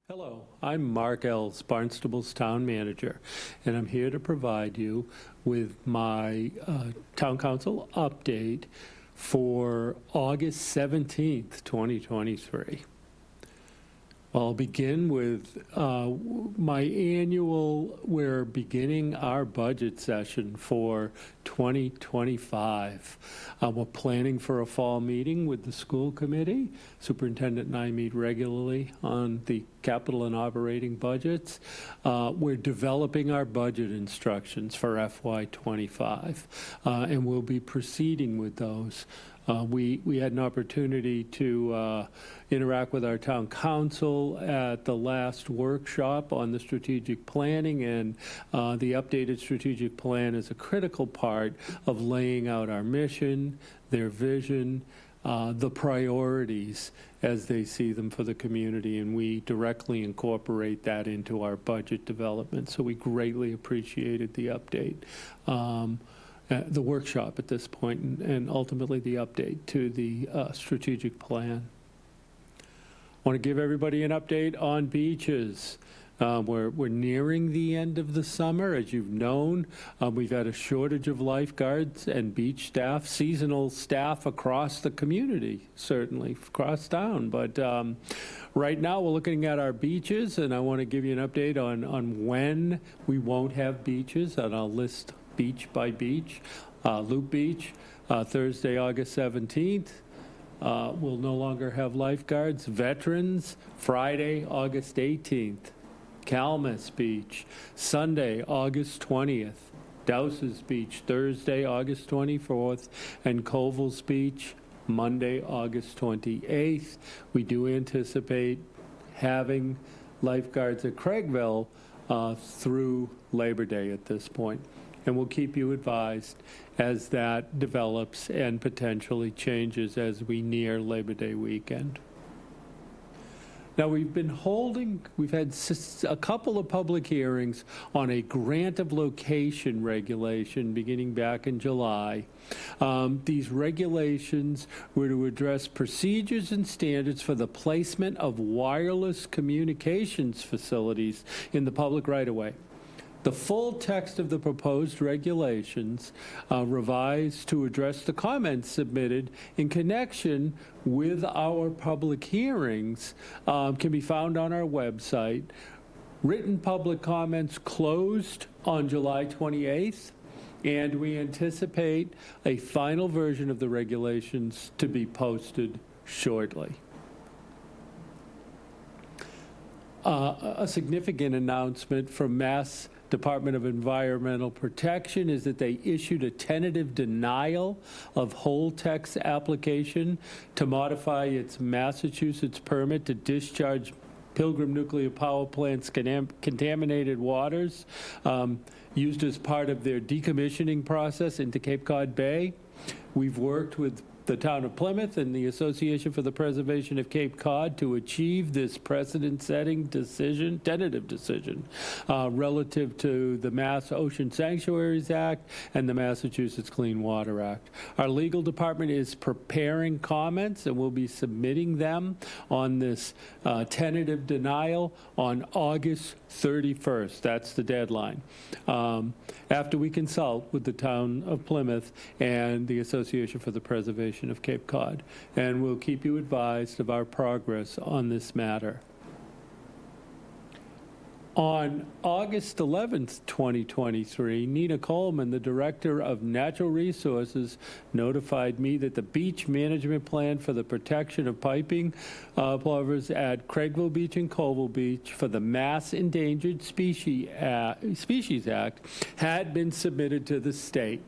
Hello, I'm Mark Ells, Barnstable's town manager, and I'm here to provide you with my town council update for August 17th, 2023. I'll begin with my annual, we're beginning our budget session for 2025. We're planning for a fall meeting with the school committee. Superintendent and I meet regularly on the capital and operating budgets. We're developing our budget instructions for FY25, and we'll be proceeding with those. We had an opportunity to interact with our town council at the last workshop on the strategic planning, and the updated strategic plan is a critical part of laying out our mission, their vision, the priorities as they see them for the community, and we directly incorporate that into our budget development. So we greatly appreciated the update. The workshop at this point, and ultimately the update to the strategic plan. I want to give everybody an update on beaches. We're nearing the end of the summer. As you've known, we've had a shortage of lifeguards and beach staff, seasonal staff across the community, certainly across town. But right now we're looking at our beaches, and I want to give you an update on when we won't have beaches, and I'll list beach by beach. Loop Beach, Thursday, August 17th. We'll no longer have lifeguards. Veterans, Friday, August 18th. Calmus Beach, Sunday, August 20th. Douses Beach, Thursday, August 24th. And Colville's Beach, Monday, August 28th. We do anticipate having lifeguards at Craigville through Labor Day at this point. And we'll keep you advised as that develops and potentially changes as we near Labor Day weekend. Now, we've had a couple of public hearings on a grant of location regulation beginning back in July. These regulations were to address procedures and standards for the placement of wireless communications facilities in the public right-of-way. The full text of the proposed regulations, revised to address the comments submitted in connection with our public hearings, can be found on our website. Written public comments closed on July 28th, and we anticipate a final version of the regulations to be posted shortly. A significant announcement from Mass Department of Environmental Protection is that they issued a tentative denial of Holtec's application to modify its Massachusetts permit to discharge Pilgrim Nuclear Power Plant's contaminated waters used as part of their decommissioning process into Cape Cod Bay. We've worked with the town of Plymouth and the Association for the Preservation of Cape Cod to achieve this precedent-setting decision, tentative decision, relative to the Mass Ocean Sanctuaries Act and the Massachusetts Clean Water Act. Our legal department is preparing comments, and we'll be submitting them on this tentative denial on August 31st. That's the deadline. After we consult with the town of Plymouth and the Association for the Preservation of Cape Cod, and we'll keep you advised of our progress on this matter. On August 11th, 2023, Nina Coleman, the Director of Natural Resources, notified me that the beach management plan for the protection of piping plovers at Craigville Beach and Colville Beach for the Mass Endangered Species Act had been submitted to the state.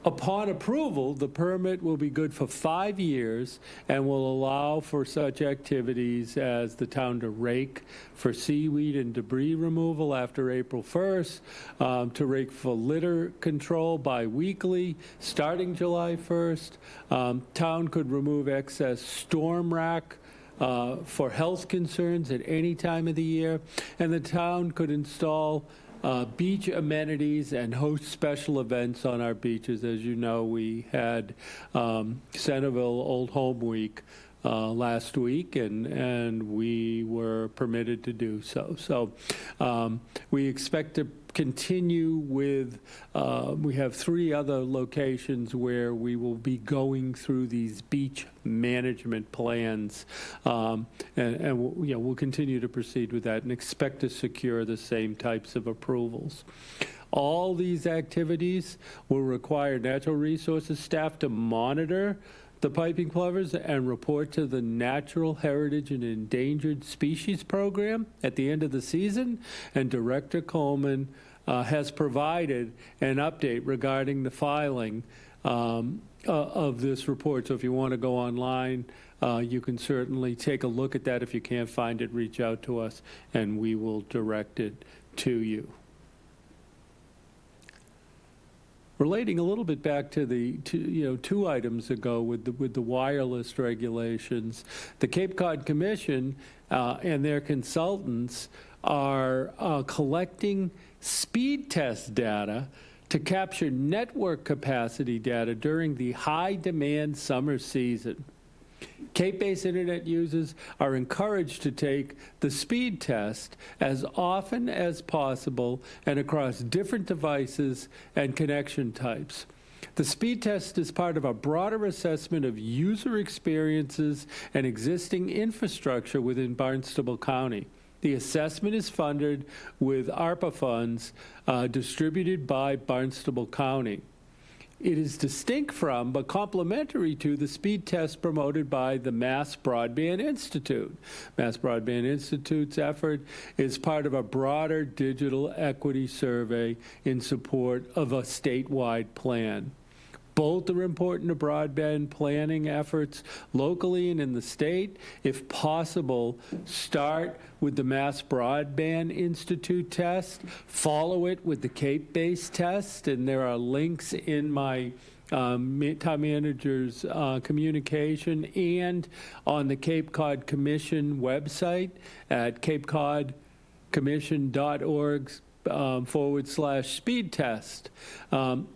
Upon approval, the permit will be good for 5 years and will allow for such activities as the town to rake for seaweed and debris removal after April 1st, to rake for litter control bi-weekly starting July 1st. Town could remove excess storm rack for health concerns at any time of the year, and the town could install beach amenities and host special events on our beaches. As you know, we had Centerville Old Home Week last week, and we were permitted to do so. So we expect to continue with, we have 3 other locations where we will be going through these beach management plans, and we'll continue to proceed with that and expect to secure the same types of approvals. All these activities will require natural resources staff to monitor the piping plovers and report to the Natural Heritage and Endangered Species Program at the end of the season, and Director Coleman has provided an update regarding the filing of this report. So if you want to go online, you can certainly take a look at that. If you can't find it, reach out to us and we will direct it to you. Relating a little bit back to the 2 items ago with the wireless regulations, the Cape Cod Commission and their consultants are collecting speed test data to capture network capacity data during the high-demand summer season. Cape-based internet users are encouraged to take the speed test as often as possible and across different devices and connection types. The speed test is part of a broader assessment of user experiences and existing infrastructure within Barnstable County. The assessment is funded with ARPA funds distributed by Barnstable County. It is distinct from, but complementary to, the speed test promoted by the Mass Broadband Institute. Mass Broadband Institute's effort is part of a broader digital equity survey in support of a statewide plan. Both are important to broadband planning efforts locally and in the state. If possible, start with the Mass Broadband Institute test, follow it with the Cape-based test, and there are links in my town manager's communication and on the Cape Cod Commission website at capecodcommission.org /speed test.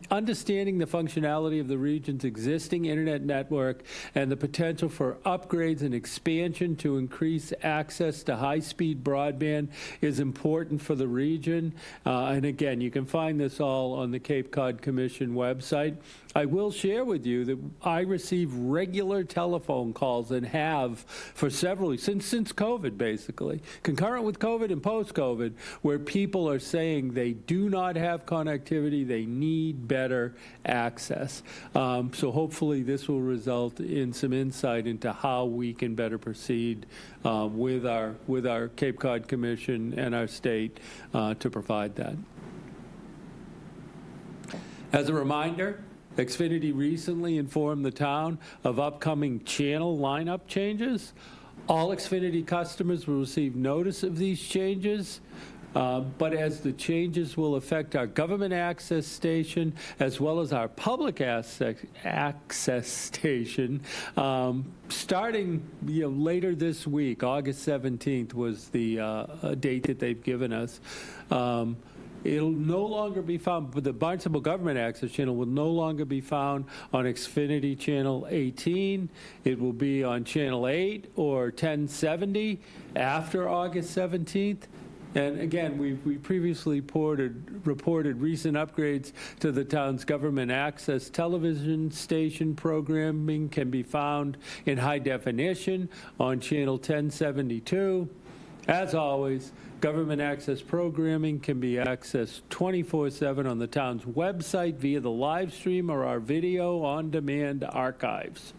Understanding the functionality of the region's existing internet network and the potential for upgrades and expansion to increase access to high-speed broadband is important for the region. And again, you can find this all on the Cape Cod Commission website. I will share with you that I receive regular telephone calls and have for several, since COVID basically, concurrent with COVID and post-COVID, where people are saying they do not have connectivity, they need better access. So hopefully this will result in some insight into how we can better proceed with our Cape Cod Commission and our state to provide that. As a reminder, Xfinity recently informed the town of upcoming channel lineup changes. All Xfinity customers will receive notice of these changes, but as the changes will affect our government access station as well as our public access station, starting later this week, August 17th was the date that they've given us. It'll no longer be found, but the Barnstable Government Access Channel will no longer be found on Xfinity Channel 18. It will be on Channel 8 or 1070 after August 17th. And again, we previously reported recent upgrades to the town's government access television station. Programming can be found in high definition on Channel 1072. As always, government access programming can be accessed 24/7 on the town's website via the live stream or our video on demand archives.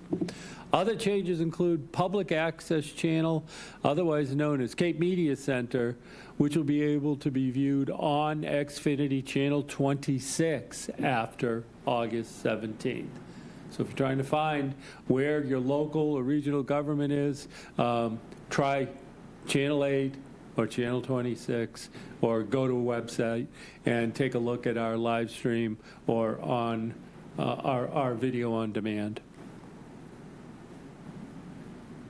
Other changes include public access channel, otherwise known as Cape Media Center, which will be able to be viewed on Xfinity Channel 26 after August 17th. So if you're trying to find where your local or regional government is, try Channel 8 or Channel 26, or go to a website and take a look at our live stream or on our video on demand.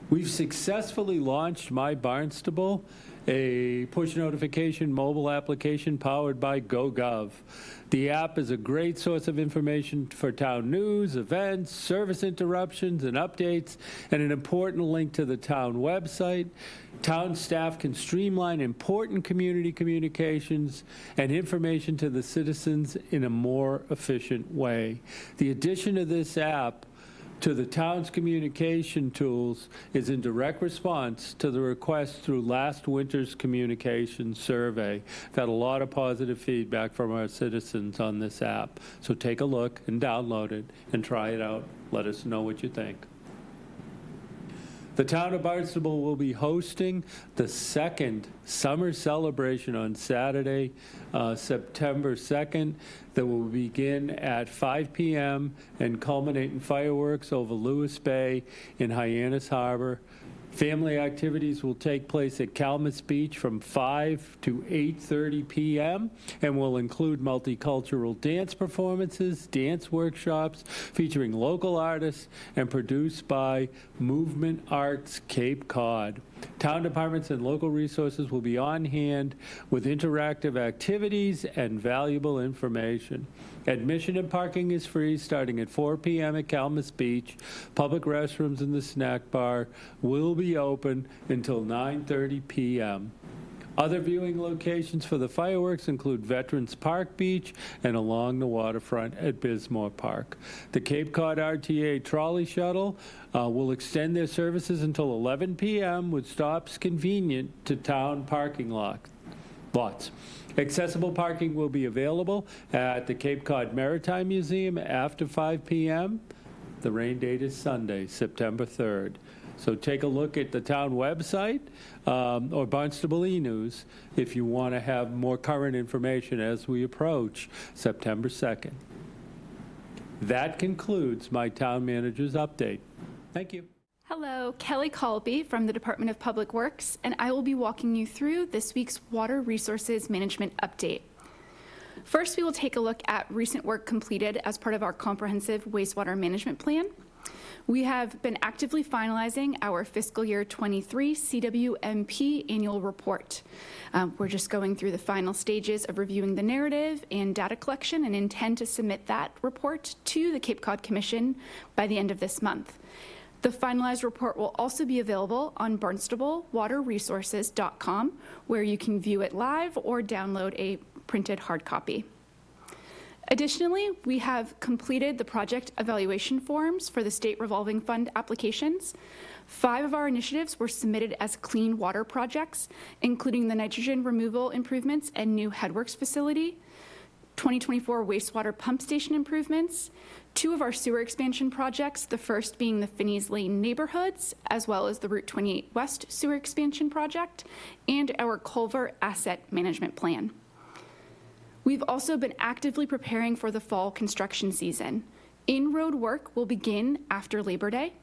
We've successfully launched My Barnstable a push notification mobile application powered by GoGov. The app is a great source of information for town news, events, service interruptions, and updates, and an important link to the town website. Town staff can streamline important community communications and information to the citizens in a more efficient way. The addition of this app to the town's communication tools is in direct response to the request through last winter's communication survey. I've had a lot of positive feedback from our citizens on this app. So take a look and download it and try it out. Let us know what you think. The town of Barnstable will be hosting the second summer celebration on Saturday, September 2nd, that will begin at 5 p.m. and culminate in fireworks over Lewis Bay in Hyannis Harbor. Family activities will take place at Calmus Beach from 5 to 8:30 p.m. and will include multicultural dance performances, dance workshops featuring local artists, and produced by Movement Arts Cape Cod. Town departments and local resources will be on hand with interactive activities and valuable information. Admission and parking is free starting at 4 p.m. at Calmus Beach. Public restrooms in the snack bar will be open until 9:30 p.m. Other viewing locations for the fireworks include Veterans Park Beach and along the waterfront at Bismore Park. The Cape Cod RTA trolley shuttle will extend their services until 11 p.m. with stops convenient to town parking lots. Accessible parking will be available at the Cape Cod Maritime Museum after 5 p.m. The rain date is Sunday, September 3rd. So take a look at the town website or Barnstable e-News if you want to have more current information as we approach September 2nd. That concludes my town manager's update. Thank you. Hello, Kelly Colby from the Department of Public Works, and I will be walking you through this week's Water Resources Management Update. First, we will take a look at recent work completed as part of our comprehensive wastewater management plan. We have been actively finalizing our fiscal year 23 CWMP annual report. We're just going through the final stages of reviewing the narrative and data collection and intend to submit that report to the Cape Cod Commission by the end of this month. The finalized report will also be available on barnstablewaterresources.com, where you can view it live or download a printed hard copy. Additionally, we have completed the project evaluation forms for the state revolving fund applications. 5 of our initiatives were submitted as clean water projects, including the nitrogen removal improvements and new headworks facility, 2024 wastewater pump station improvements, 2 of our sewer expansion projects, the first being the Finney's Lane neighborhoods, as well as the Route 28 West sewer expansion project, and our culvert asset management plan. We've also been actively preparing for the fall construction season. In-road work will begin after Labor Day.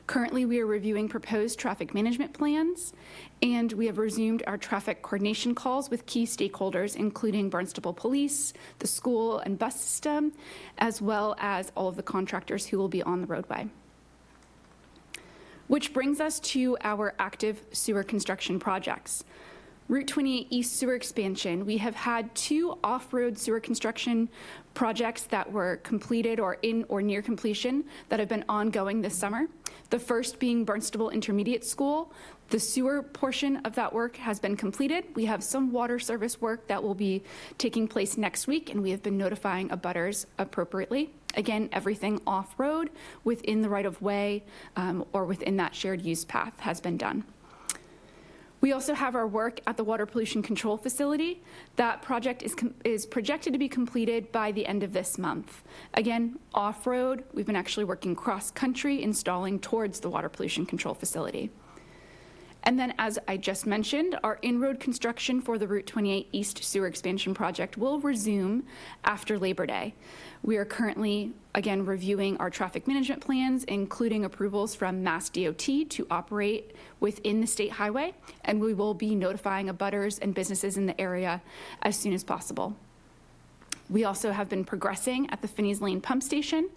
Currently, we are reviewing proposed traffic management plans, and we have resumed our traffic coordination calls with key stakeholders, including Barnstable Police, the school and bus system, as well as all of the contractors who will be on the roadway. Which brings us to our active sewer construction projects. Route 28 East sewer expansion, we have had 2 off-road sewer construction projects that were completed or in or near completion that have been ongoing this summer. The first being Barnstable Intermediate School. The sewer portion of that work has been completed. We have some water service work that will be taking place next week, and we have been notifying abutters appropriately. Again, everything off-road within the right-of-way or within that shared use path has been done. We also have our work at the Water Pollution Control Facility. That project is projected to be completed by the end of this month. Again, off-road, we've been actually working cross-country, installing towards the Water Pollution Control Facility. And then, as I just mentioned, our in-road construction for the Route 28 East sewer expansion project will resume after Labor Day. We are currently, again, reviewing our traffic management plans, including approvals from Mass DOT to operate within the state highway, and we will be notifying abutters and businesses in the area as soon as possible. We also have been progressing at the Finney's Lane pump station.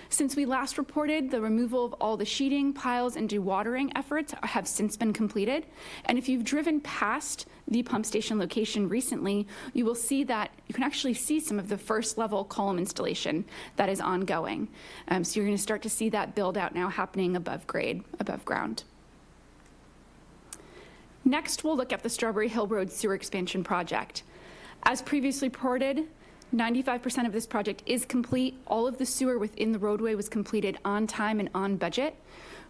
Since we last reported, the removal of all the sheeting, piles, and dewatering efforts have since been completed. And if you've driven past the pump station location recently, you will see that you can actually see some of the first level column installation that is ongoing. So you're going to start to see that build out now happening above grade, above ground. Next, we'll look at the Strawberry Hill Road sewer expansion project. As previously reported, 95% of this project is complete. All of the sewer within the roadway was completed on time and on budget.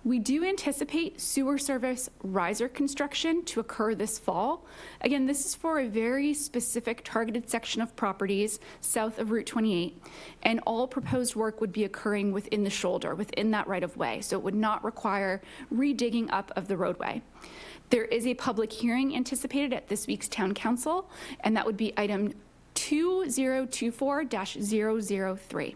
We do anticipate sewer service riser construction to occur this fall. Again, this is for a very specific targeted section of properties south of Route 28, and all proposed work would be occurring within the shoulder, within that right-of-way, so it would not require redigging up of the roadway. There is a public hearing anticipated at this week's Town Council, and that would be item 2024-003.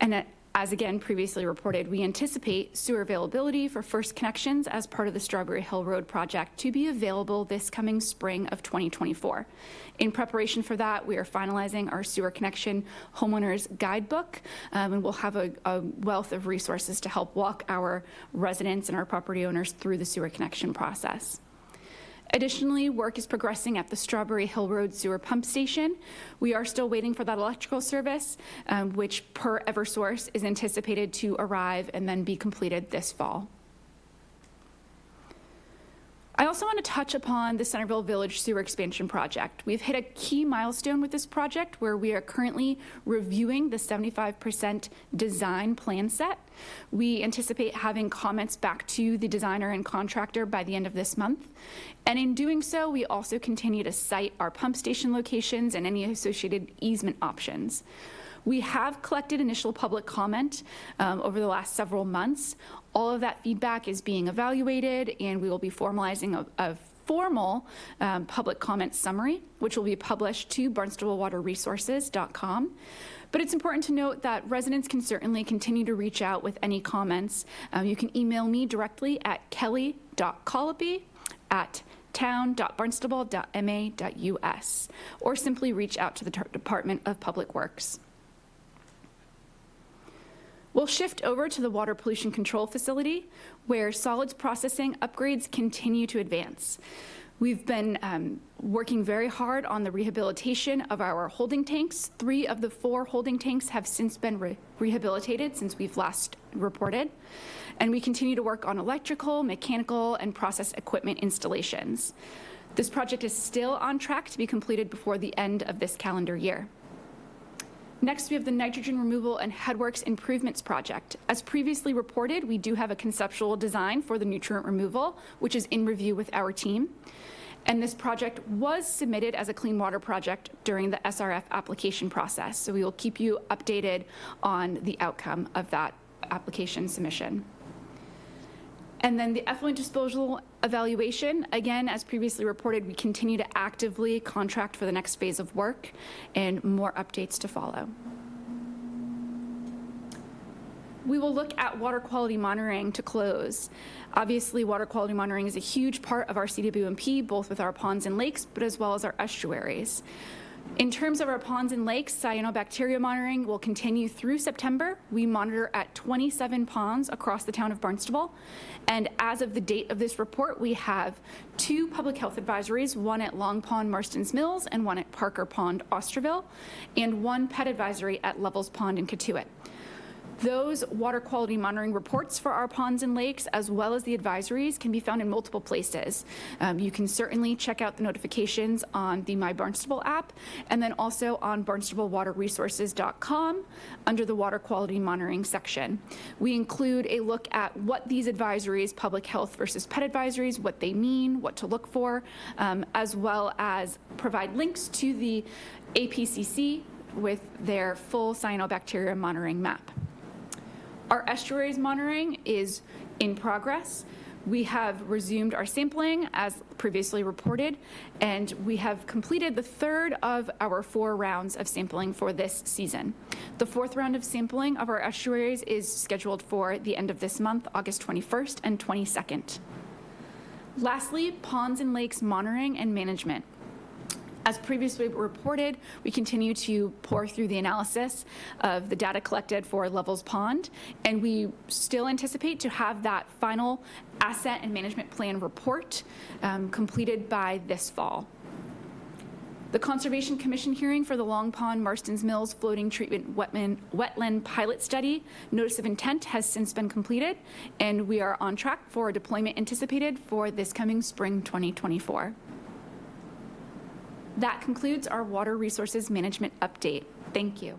And as again previously reported, we anticipate sewer availability for first connections as part of the Strawberry Hill Road project to be available this coming spring of 2024. In preparation for that, we are finalizing our sewer connection homeowners guidebook, and we'll have a wealth of resources to help walk our residents and our property owners through the sewer connection process. Additionally, work is progressing at the Strawberry Hill Road sewer pump station. We are still waiting for that electrical service, which per Eversource is anticipated to arrive and then be completed this fall. I also want to touch upon the Centerville Village sewer expansion project. We've hit a key milestone with this project where we are currently reviewing the 75% design plan set. We anticipate having comments back to the designer and contractor by the end of this month. And in doing so, we also continue to cite our pump station locations and any associated easement options. We have collected initial public comment over the last several months. All of that feedback is being evaluated, and we will be formalizing a formal public comment summary, which will be published to barnstablewaterresources.com. But it's important to note that residents can certainly continue to reach out with any comments. You can email me directly at kelly.colopy@town.barnstable.ma.us, or simply reach out to the Department of Public Works. We'll shift over to the water pollution control facility, where solids processing upgrades continue to advance. We've been working very hard on the rehabilitation of our holding tanks. 3 of the 4 holding tanks have since been rehabilitated since we've last reported. And we continue to work on electrical, mechanical, and process equipment installations. This project is still on track to be completed before the end of this calendar year. Next, we have the nitrogen removal and headworks improvements project. As previously reported, we do have a conceptual design for the nutrient removal, which is in review with our team. And this project was submitted as a clean water project during the SRF application process. So we will keep you updated on the outcome of that application submission. And then the effluent disposal evaluation, again, as previously reported, we continue to actively contract for the next phase of work, and more updates to follow. We will look at water quality monitoring to close. Obviously, water quality monitoring is a huge part of our CWMP, both with our ponds and lakes, but as well as our estuaries. In terms of our ponds and lakes, cyanobacteria monitoring will continue through September. We monitor at 27 ponds across the town of Barnstable. And as of the date of this report, we have 2 public health advisories, one at Long Pond, Marston's Mills, and one at Parker Pond, Osterville, and 1 pet advisory at Levels Pond in Katuitt. Those water quality monitoring reports for our ponds and lakes, as well as the advisories, can be found in multiple places. You can certainly check out the notifications on the My Barnstable app, and then also on barnstablewaterresources.com under the water quality monitoring section. We include a look at what these advisories, public health versus pet advisories, what they mean, what to look for, as well as provide links to the APCC with their full cyanobacteria monitoring map. Our estuaries monitoring is in progress. We have resumed our sampling as previously reported, and we have completed the 3rd of our 4 rounds of sampling for this season. The 4th round of sampling of our estuaries is scheduled for the end of this month, August 21st and 22nd. Lastly, ponds and lakes monitoring and management. As previously reported, we continue to pour through the analysis of the data collected for Levels Pond, and we still anticipate to have that final asset and management plan report completed by this fall. The Conservation Commission hearing for the Long Pond Marston's Mills Floating Treatment Wetland Pilot Study notice of intent has since been completed, and we are on track for deployment anticipated for this coming spring 2024. That concludes our water resources management update. Thank you.